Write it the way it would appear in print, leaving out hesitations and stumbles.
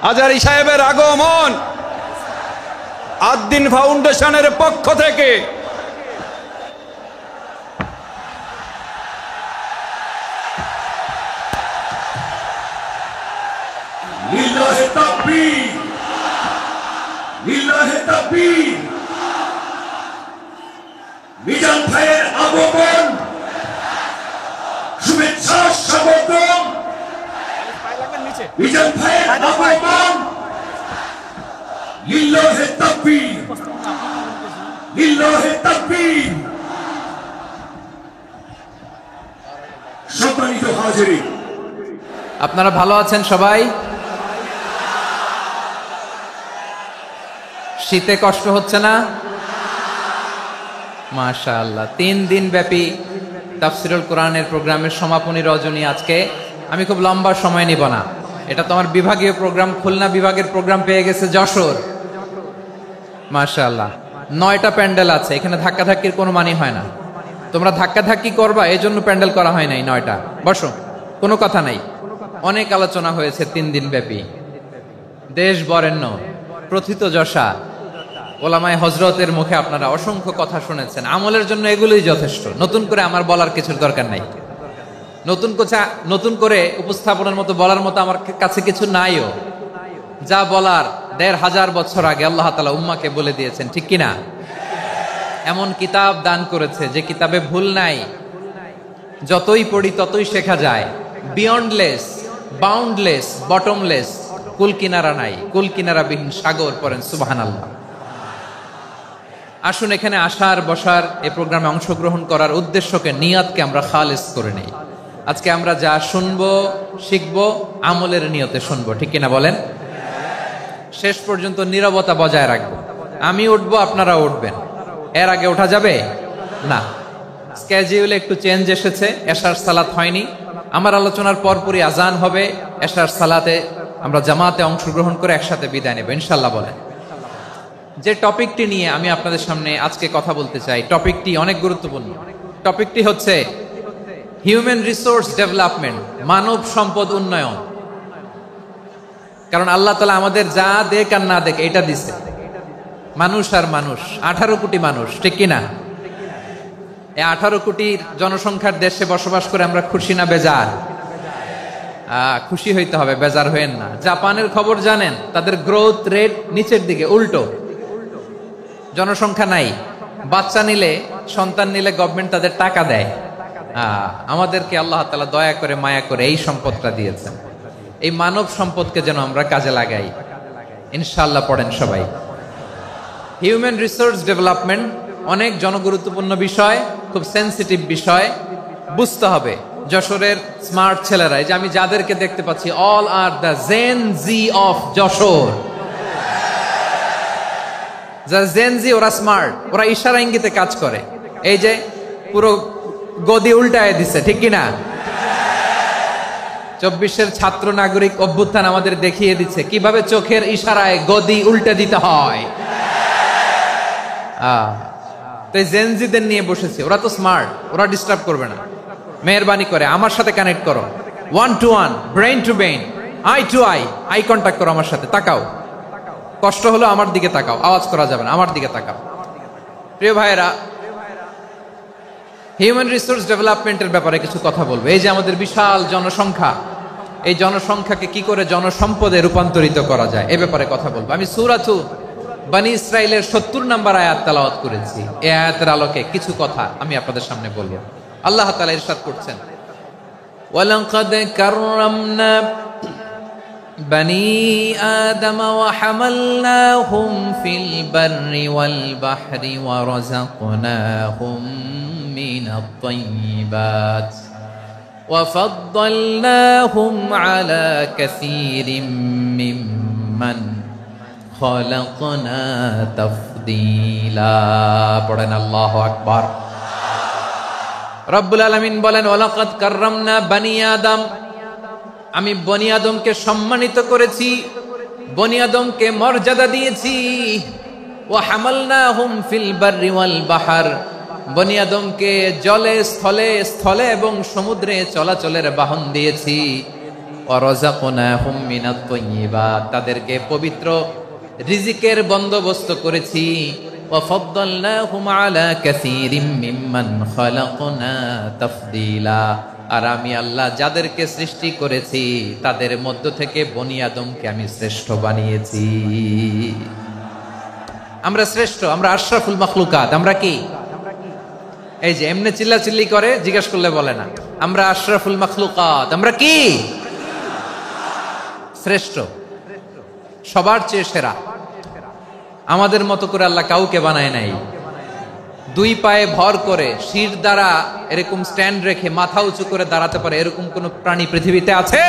আজহারী সাহেবের আগমন আদ-দ্বীন ফাউন্ডেশনের পক্ষ থেকে লিল্লাহে তাকবীর, লিল্লাহে তাকবীর। মিজান ভাইয়ের আগমন, শুভেচ্ছা স্বাগতম। মিজান ভাইয়ের আগমন, লিল্লাহে তাকবীর, লিল্লাহে তাকবীর। সম্মানিত হাজিরিন, আপনারা ভালো আছেন সবাই? শীতে কষ্ট হচ্ছে না? মাশাআল্লাহ। 3 দিন ব্যাপী তাফসীরুল কোরআনের প্রোগ্রামের সমাপনী রজনী আজকে। আমি খুব লম্বা সময় নিব না, এটা তোমার বিভাগীয় প্রোগ্রাম। খুলনা বিভাগের প্রোগ্রাম পেয়ে গেছে যশোর। মাশাআল্লাহ, 9টা প্যান্ডেল আছে। এখানে ধাক্কাধাক্কির কোনো মানে হয় না। তোমরা ধাক্কাধাক্কি করবা, এই জন্য প্যান্ডেল করা হয় নাই 9টা। বসো, কোনো কথা নাই। অনেক আলোচনা হয়েছে 3 দিন ব্যাপী। দেশ বরেণ্য প্রথিতযশা ওলামায়ে হযরতের মুখে আপনারা অসংখ্য কথা শুনেছেন। আমলের জন্য এগুলোই যথেষ্ট। নতুন করে আমার বলার কিছুর দরকার নাই। নতুন করে উপস্থাপনের মতো বলার মতো আমার কাছে কিছু নাইও। যা বলার 1500 বছর আগে আল্লাহ তাআলা উম্মাহকে বলে দিয়েছেন, ঠিক কিনা? এমন কিতাব দান করেছে যে কিতাবে ভুল নাই। যতই পড়ি ততই শেখা যায়। বিয়ন্ডলেস, বাউন্ডলেস, বটমলেস, কুল কিনারা নাই, কুল কিনারা বিহীন সাগর। পড়েন সুবহানাল্লাহ। আসুন এখানে আসার বসার এই প্রোগ্রামে অংশগ্রহণ করার উদ্দেশ্যকে, নিয়তকে আমরা খালেস করে নেই। আজকে আমরা যা শুনবো শিখবো আমলের নিয়তে শুনবো, ঠিক কিনা বলেন? শেষ পর্যন্ত নীরবতা বজায় রাখবো। আমি উঠবো, আপনারা উঠবেন। এর আগে ওঠা যাবে না। স্কেডিউলে একটু চেঞ্জ এসেছে, এশার সালাত হয়নি। আমার আলোচনার পরপরই আজান হবে। এশার সালাতে আমরা জামাতে অংশগ্রহণ করে একসাথে বিদায় নেব ইনশাআল্লাহ। বলেন, যে টপিকটি নিয়ে আমি আপনাদের সামনে আজকে কথা বলতে চাই, টপিকটি অনেক গুরুত্বপূর্ণ। টপিকটি হচ্ছে হিউম্যান রিসোর্স ডেভেলপমেন্ট, মানব সম্পদ উন্নয়ন। কারণ আল্লাহ তাআলা আমাদের যা দেখ আর না দেখ এটা দিছে। মানুষ আর মানুষ, 18 কোটি মানুষ, ঠিক কিনা? এই 18 কোটির জনসংখ্যার দেশে বসবাস করে আমরা খুশি না বেজার? খুশি হইতে হবে, বেজার হইেন না। জাপানের খবর জানেন? তাদের গ্রোথ রেট নিচের দিকে, উল্টো। জনসংখ্যা নাই, বাচ্চা নিলে, সন্তান নিলে গভর্নমেন্ট তাদের টাকা দেয়। আমাদেরকে আল্লাহ তাআলা দয়া করে মায়া করে এই সম্পদটা দিয়েছেন। এই মানব সম্পদকে যেন আমরা কাজে লাগাই ইনশাআল্লাহ। পড়েন সবাই। হিউম্যান রিসোর্স ডেভেলপমেন্ট অনেক জনগুরুত্বপূর্ণ বিষয়, খুব সেনসিটিভ বিষয়। বুঝতে হবে যশোরের স্মার্ট ছেলেরা, এই যে আমি যাদেরকে দেখতে পাচ্ছি, all are the Gen Z of Jashore. যারা জেন জি, ওরা স্মার্ট, ওরা ইশারা ইঙ্গিতে কাজ করে। এই যে পুরো গদি উল্টায় দিছে, ঠিক কিনা? 24-এর ছাত্র নাগরিক অভ্যুত্থান আমাদের দেখিয়ে দিচ্ছে কিভাবে চোখের ইশারায় গদি উল্টে দিতে হয়। তো জেনজিদের নিয়ে বসেছে, ওরা তো স্মার্ট, ওরা ডিস্টার্ব করবে না। মেহরবানি করে আমার সাথে কানেক্ট করো, 1 to 1, brain to brain, eye to eye, eye contact করো আমার সাথে। তাকাও, কষ্ট হলো আমার দিকে তাকাও, আওয়াজ করা যাবে না, আমার দিকে তাকাও। প্রিয় ভাইয়েরা, হিউম্যান রিসোর্স ডেভেলপমেন্টের ব্যাপারে কিছু কথা বলবো। এই যে আমাদের বিশাল জনসংখ্যা, এই জনসংখ্যাকে কি করে জনসম্পদে রূপান্তরিত করা যায় এ ব্যাপারে কথা বলবো। আমি সূরাতু বনী ইসরাইলের 70 নম্বর আয়াত তেলাওয়াত করেছি। এই আয়াতের আলোকে কিছু কথা আমি আপনাদের সামনে বলবো। আল্লাহ তাআলা ইরশাদ করছেন, ওয়ালাকাদ কাররামনা বনী আদম ওয়া হামালনাহুম ফিল বাররি ওয়াল বাহরি ওয়া রাযাকনাহুম মিনাত তাইয়্যিবাত ওয়া ফাদ্দালনাহুম আলা কাসীরিম মিম্মান খালাকনা তাফদীলা। পড়েন আল্লাহু আকবার। রব্বুল আলামিন বলেন, ওয়ালাকাদ কাররামনা বনী আদম, আমি বনী আদমকে সম্মানিত করেছি, বনী আদমকে মর্যাদা দিয়েছি। ওয়া হামালনাহুম ফিল বাররি ওয়াল বাহর, বনী আদমকে জলে স্থলে এবং সমুদ্রে চলাচলের বাহন দিয়েছি। ওয়া রাযাকনাহুম মিনাত তাইয়্যিবাত, তাদেরকে পবিত্র রিজিকের বন্দোবস্ত করেছি। ওয়া ফাদ্দালনাহুম আলা কাসীরিম মিম্মান খালাকনা তাফদীলা, আর আমি আল্লাহ যাদেরকে সৃষ্টি করেছি তাদের মধ্য থেকে বনি আদমকে আমি শ্রেষ্ঠ বানিয়েছি। আমরা শ্রেষ্ঠ, আমরা আশরাফুল মাখলুকাত। আমরা কি এই যে এমনি চিল্লাচিল্লি করে জিজ্ঞেস করলে বলে না, আমরা আশরাফুল মাখলুকাত। আমরা কি শ্রেষ্ঠ, সবার চেয়ে সেরা। আমাদের মতো করে আল্লাহ কাউকে বানায় নাই। দুই পায়ে ভর করে শির দ্বারা এরকম স্ট্যান্ড রেখে মাথা উঁচু করে দাঁড়াতে পারে এরকম কোন প্রাণী পৃথিবীতে আছে?